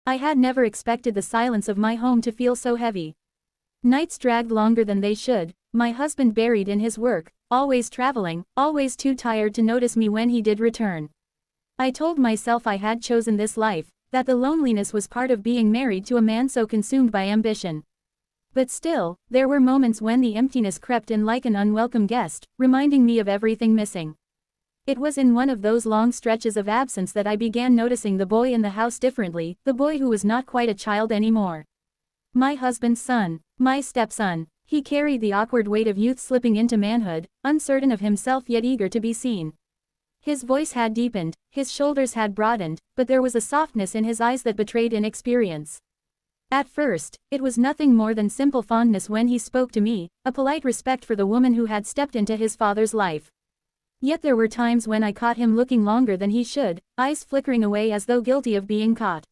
I had never expected the silence of my home to feel so heavy. Nights dragged longer than they should, my husband buried in his work, always traveling, always too tired to notice me when he did return. I told myself I had chosen this life, that the loneliness was part of being married to a man so consumed by ambition. But still, there were moments when the emptiness crept in like an unwelcome guest, reminding me of everything missing. It was in one of those long stretches of absence that I began noticing the boy in the house differently, the boy who was not quite a child anymore. My husband's son, my stepson. He carried the awkward weight of youth slipping into manhood, uncertain of himself yet eager to be seen. His voice had deepened, his shoulders had broadened, but there was a softness in his eyes that betrayed inexperience. At first, it was nothing more than simple fondness when he spoke to me, a polite respect for the woman who had stepped into his father's life. Yet there were times when I caught him looking longer than he should, eyes flickering away as though guilty of being caught.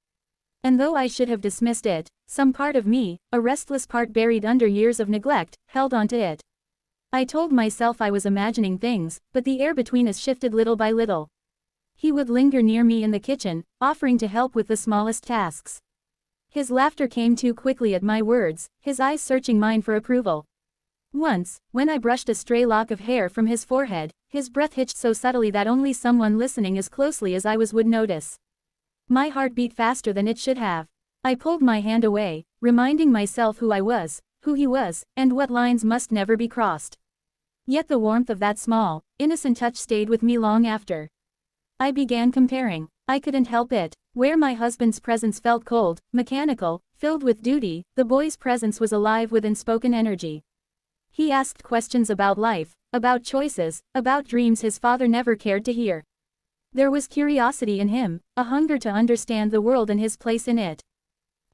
And though I should have dismissed it, some part of me, a restless part buried under years of neglect, held onto it. I told myself I was imagining things, but the air between us shifted little by little. He would linger near me in the kitchen, offering to help with the smallest tasks. His laughter came too quickly at my words, his eyes searching mine for approval. Once, when I brushed a stray lock of hair from his forehead, his breath hitched so subtly that only someone listening as closely as I was would notice. My heart beat faster than it should have. I pulled my hand away, reminding myself who I was, who he was, and what lines must never be crossed. Yet the warmth of that small, innocent touch stayed with me long after. I began comparing. I couldn't help it. Where my husband's presence felt cold, mechanical, filled with duty, the boy's presence was alive with unspoken energy. He asked questions about life, about choices, about dreams his father never cared to hear. There was curiosity in him, a hunger to understand the world and his place in it.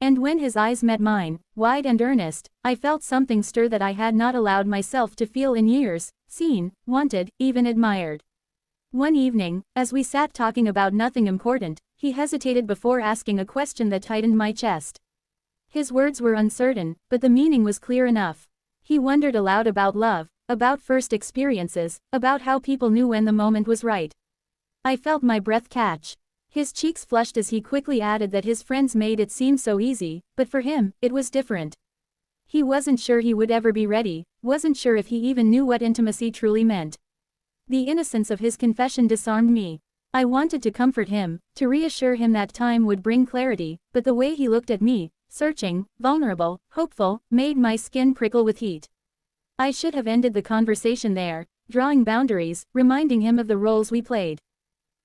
And when his eyes met mine, wide and earnest, I felt something stir that I had not allowed myself to feel in years, seen, wanted, even admired. One evening, as we sat talking about nothing important, he hesitated before asking a question that tightened my chest. His words were uncertain, but the meaning was clear enough. He wondered aloud about love, about first experiences, about how people knew when the moment was right. I felt my breath catch. His cheeks flushed as he quickly added that his friends made it seem so easy, but for him, it was different. He wasn't sure he would ever be ready, wasn't sure if he even knew what intimacy truly meant. The innocence of his confession disarmed me. I wanted to comfort him, to reassure him that time would bring clarity, but the way he looked at me, searching, vulnerable, hopeful, made my skin prickle with heat. I should have ended the conversation there, drawing boundaries, reminding him of the roles we played.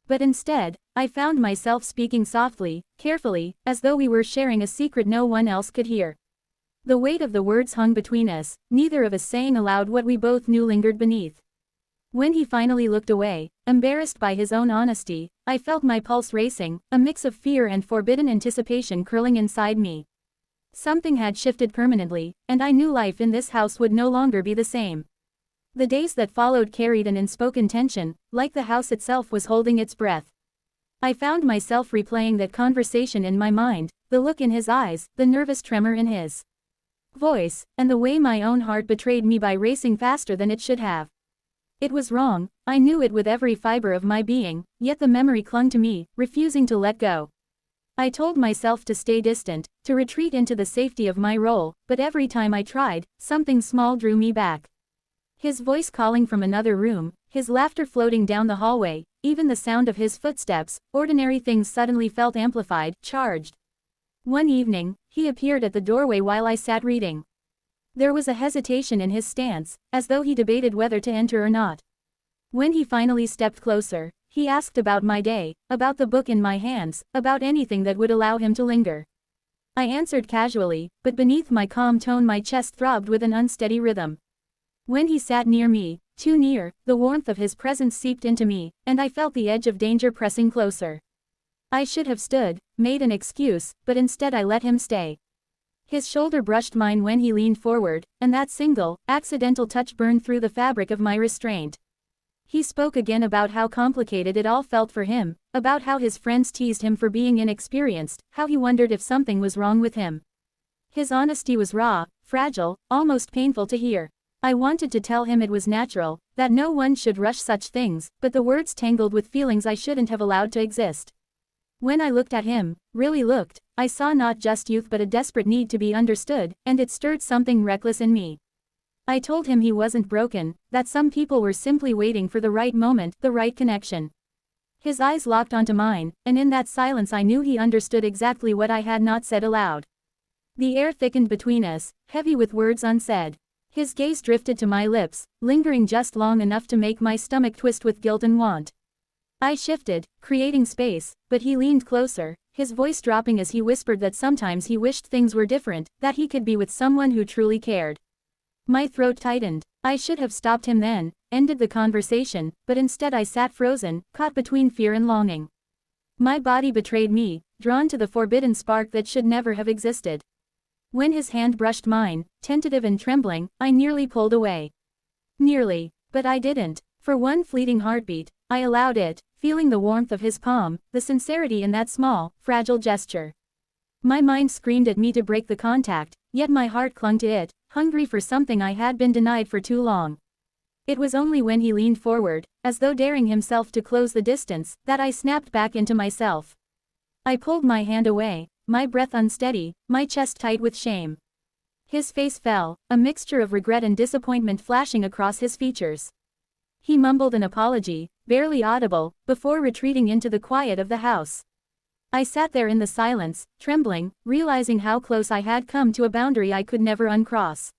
But instead, I found myself speaking softly, carefully, as though we were sharing a secret no one else could hear. The weight of the words hung between us, neither of us saying aloud what we both knew lingered beneath. When he finally looked away, embarrassed by his own honesty, I felt my pulse racing, a mix of fear and forbidden anticipation curling inside me. Something had shifted permanently, and I knew life in this house would no longer be the same. The days that followed carried an unspoken tension, like the house itself was holding its breath. I found myself replaying that conversation in my mind, the look in his eyes, the nervous tremor in his voice, and the way my own heart betrayed me by racing faster than it should have. It was wrong, I knew it with every fiber of my being, yet the memory clung to me, refusing to let go. I told myself to stay distant, to retreat into the safety of my role, but every time I tried, something small drew me back. His voice calling from another room, his laughter floating down the hallway, even the sound of his footsteps, ordinary things suddenly felt amplified, charged. One evening, he appeared at the doorway while I sat reading. There was a hesitation in his stance, as though he debated whether to enter or not. When he finally stepped closer, he asked about my day, about the book in my hands, about anything that would allow him to linger. I answered casually, but beneath my calm tone my chest throbbed with an unsteady rhythm. When he sat near me, too near, the warmth of his presence seeped into me, and I felt the edge of danger pressing closer. I should have stood, made an excuse, but instead I let him stay. His shoulder brushed mine when he leaned forward, and that single, accidental touch burned through the fabric of my restraint. He spoke again about how complicated it all felt for him, about how his friends teased him for being inexperienced, how he wondered if something was wrong with him. His honesty was raw, fragile, almost painful to hear. I wanted to tell him it was natural, that no one should rush such things, but the words tangled with feelings I shouldn't have allowed to exist. When I looked at him, really looked, I saw not just youth but a desperate need to be understood, and it stirred something reckless in me. I told him he wasn't broken, that some people were simply waiting for the right moment, the right connection. His eyes locked onto mine, and in that silence I knew he understood exactly what I had not said aloud. The air thickened between us, heavy with words unsaid. His gaze drifted to my lips, lingering just long enough to make my stomach twist with guilt and want. I shifted, creating space, but he leaned closer, his voice dropping as he whispered that sometimes he wished things were different, that he could be with someone who truly cared. My throat tightened. I should have stopped him then, ended the conversation, but instead I sat frozen, caught between fear and longing. My body betrayed me, drawn to the forbidden spark that should never have existed. When his hand brushed mine, tentative and trembling, I nearly pulled away. Nearly, but I didn't. For one fleeting heartbeat, I allowed it, feeling the warmth of his palm, the sincerity in that small, fragile gesture. My mind screamed at me to break the contact, yet my heart clung to it, hungry for something I had been denied for too long. It was only when he leaned forward, as though daring himself to close the distance, that I snapped back into myself. I pulled my hand away, my breath unsteady, my chest tight with shame. His face fell, a mixture of regret and disappointment flashing across his features. He mumbled an apology, barely audible, before retreating into the quiet of the house. I sat there in the silence, trembling, realizing how close I had come to a boundary I could never uncross.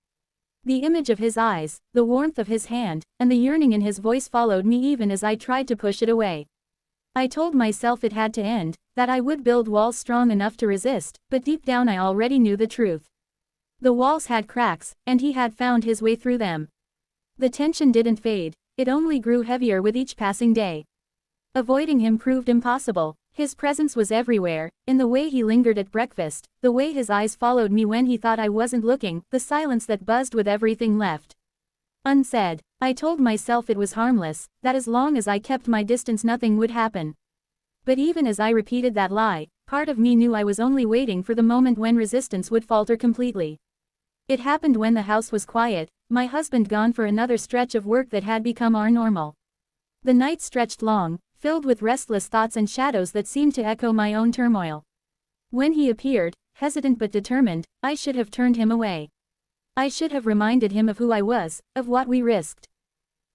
The image of his eyes, the warmth of his hand, and the yearning in his voice followed me even as I tried to push it away. I told myself it had to end, that I would build walls strong enough to resist, but deep down I already knew the truth. The walls had cracks, and he had found his way through them. The tension didn't fade, it only grew heavier with each passing day. Avoiding him proved impossible. His presence was everywhere, in the way he lingered at breakfast, the way his eyes followed me when he thought I wasn't looking, the silence that buzzed with everything left unsaid. I told myself it was harmless, that as long as I kept my distance nothing would happen. But even as I repeated that lie, part of me knew I was only waiting for the moment when resistance would falter completely. It happened when the house was quiet, my husband gone for another stretch of work that had become our normal. The night stretched long, filled with restless thoughts and shadows that seemed to echo my own turmoil. When he appeared, hesitant but determined, I should have turned him away. I should have reminded him of who I was, of what we risked.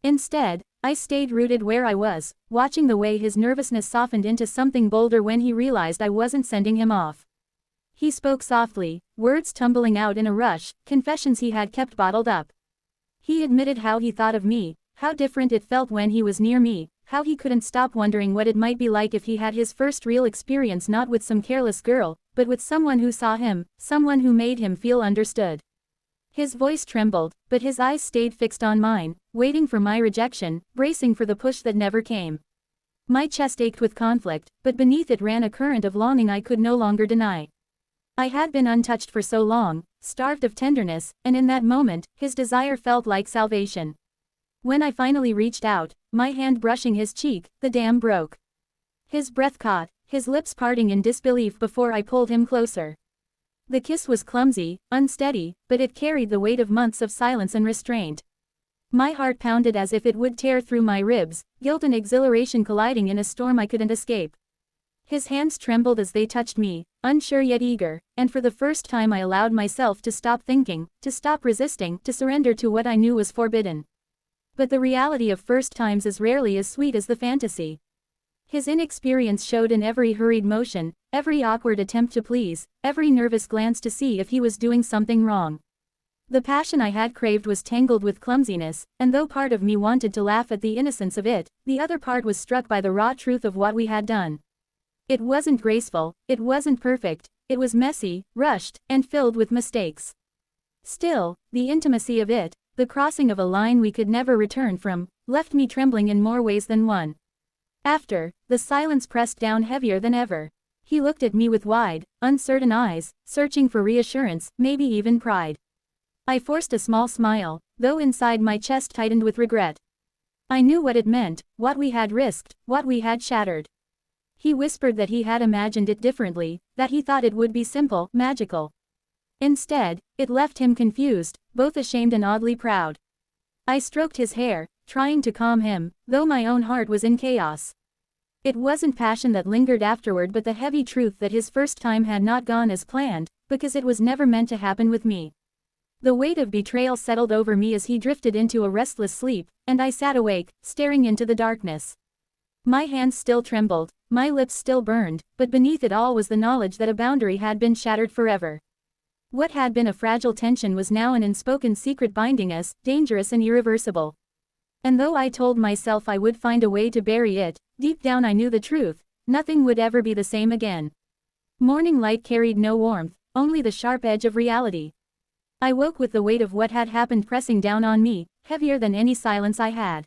Instead, I stayed rooted where I was, watching the way his nervousness softened into something bolder when he realized I wasn't sending him off. He spoke softly, words tumbling out in a rush, confessions he had kept bottled up. He admitted how he thought of me, how different it felt when he was near me, how he couldn't stop wondering what it might be like if he had his first real experience not with some careless girl, but with someone who saw him, someone who made him feel understood. His voice trembled, but his eyes stayed fixed on mine, waiting for my rejection, bracing for the push that never came. My chest ached with conflict, but beneath it ran a current of longing I could no longer deny. I had been untouched for so long, starved of tenderness, and in that moment, his desire felt like salvation. When I finally reached out, my hand brushing his cheek, the dam broke. His breath caught, his lips parting in disbelief before I pulled him closer. The kiss was clumsy, unsteady, but it carried the weight of months of silence and restraint. My heart pounded as if it would tear through my ribs, guilt and exhilaration colliding in a storm I couldn't escape. His hands trembled as they touched me, unsure yet eager, and for the first time I allowed myself to stop thinking, to stop resisting, to surrender to what I knew was forbidden. But the reality of first times is rarely as sweet as the fantasy. His inexperience showed in every hurried motion, every awkward attempt to please, every nervous glance to see if he was doing something wrong. The passion I had craved was tangled with clumsiness, and though part of me wanted to laugh at the innocence of it, the other part was struck by the raw truth of what we had done. It wasn't graceful, it wasn't perfect, it was messy, rushed, and filled with mistakes. Still, the intimacy of it, the crossing of a line we could never return from, left me trembling in more ways than one. After, the silence pressed down heavier than ever. He looked at me with wide, uncertain eyes, searching for reassurance, maybe even pride. I forced a small smile, though inside my chest tightened with regret. I knew what it meant, what we had risked, what we had shattered. He whispered that he had imagined it differently, that he thought it would be simple, magical. Instead, it left him confused, both ashamed and oddly proud. I stroked his hair, trying to calm him, though my own heart was in chaos. It wasn't passion that lingered afterward but the heavy truth that his first time had not gone as planned, because it was never meant to happen with me. The weight of betrayal settled over me as he drifted into a restless sleep, and I sat awake, staring into the darkness. My hands still trembled, my lips still burned, but beneath it all was the knowledge that a boundary had been shattered forever. What had been a fragile tension was now an unspoken secret binding us, dangerous and irreversible. And though I told myself I would find a way to bury it, deep down I knew the truth: nothing would ever be the same again. Morning light carried no warmth, only the sharp edge of reality. I woke with the weight of what had happened pressing down on me, heavier than any silence I had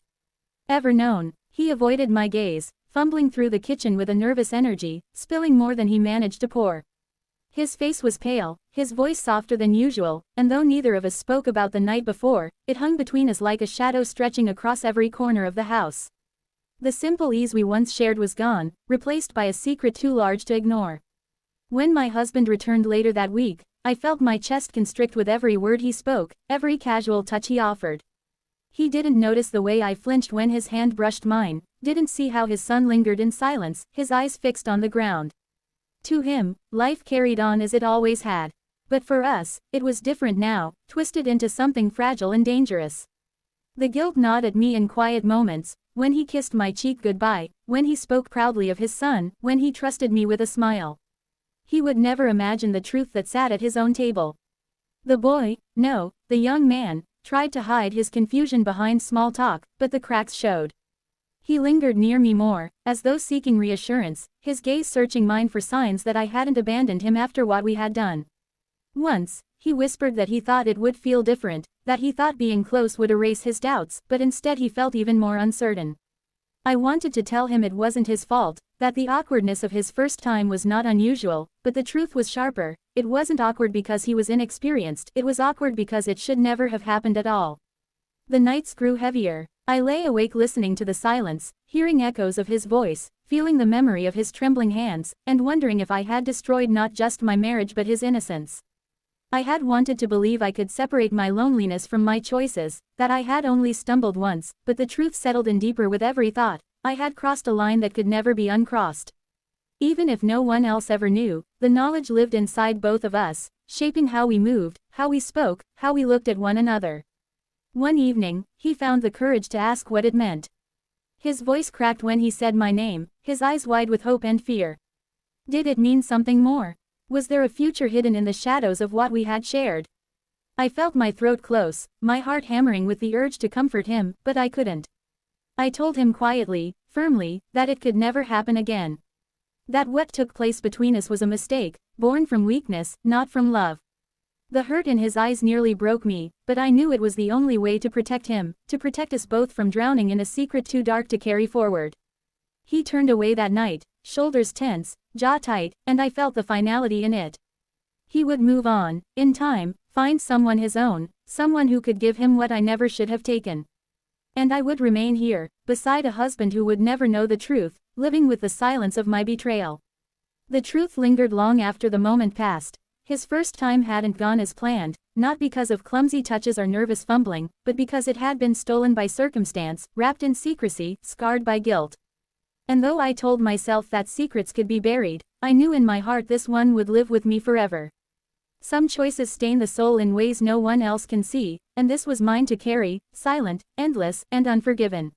ever known. He avoided my gaze, fumbling through the kitchen with a nervous energy, spilling more than he managed to pour. His face was pale, his voice softer than usual, and though neither of us spoke about the night before, it hung between us like a shadow stretching across every corner of the house. The simple ease we once shared was gone, replaced by a secret too large to ignore. When my husband returned later that week, I felt my chest constrict with every word he spoke, every casual touch he offered. He didn't notice the way I flinched when his hand brushed mine, didn't see how his son lingered in silence, his eyes fixed on the ground. To him, life carried on as it always had. But for us, it was different now, twisted into something fragile and dangerous. The guilt gnawed at me in quiet moments, when he kissed my cheek goodbye, when he spoke proudly of his son, when he trusted me with a smile. He would never imagine the truth that sat at his own table. The boy, no, the young man, tried to hide his confusion behind small talk, but the cracks showed. He lingered near me more, as though seeking reassurance, his gaze searching mine for signs that I hadn't abandoned him after what we had done. Once, he whispered that he thought it would feel different, that he thought being close would erase his doubts, but instead he felt even more uncertain. I wanted to tell him it wasn't his fault, that the awkwardness of his first time was not unusual, but the truth was sharper: it wasn't awkward because he was inexperienced, it was awkward because it should never have happened at all. The nights grew heavier. I lay awake listening to the silence, hearing echoes of his voice, feeling the memory of his trembling hands, and wondering if I had destroyed not just my marriage but his innocence. I had wanted to believe I could separate my loneliness from my choices, that I had only stumbled once, but the truth settled in deeper with every thought: I had crossed a line that could never be uncrossed. Even if no one else ever knew, the knowledge lived inside both of us, shaping how we moved, how we spoke, how we looked at one another. One evening, he found the courage to ask what it meant. His voice cracked when he said my name, his eyes wide with hope and fear. Did it mean something more? Was there a future hidden in the shadows of what we had shared? I felt my throat close, my heart hammering with the urge to comfort him, but I couldn't. I told him quietly, firmly, that it could never happen again. That what took place between us was a mistake, born from weakness, not from love. The hurt in his eyes nearly broke me, but I knew it was the only way to protect him, to protect us both from drowning in a secret too dark to carry forward. He turned away that night, shoulders tense, jaw tight, and I felt the finality in it. He would move on, in time, find someone his own, someone who could give him what I never should have taken. And I would remain here, beside a husband who would never know the truth, living with the silence of my betrayal. The truth lingered long after the moment passed. His first time hadn't gone as planned, not because of clumsy touches or nervous fumbling, but because it had been stolen by circumstance, wrapped in secrecy, scarred by guilt. And though I told myself that secrets could be buried, I knew in my heart this one would live with me forever. Some choices stain the soul in ways no one else can see, and this was mine to carry, silent, endless, and unforgiven.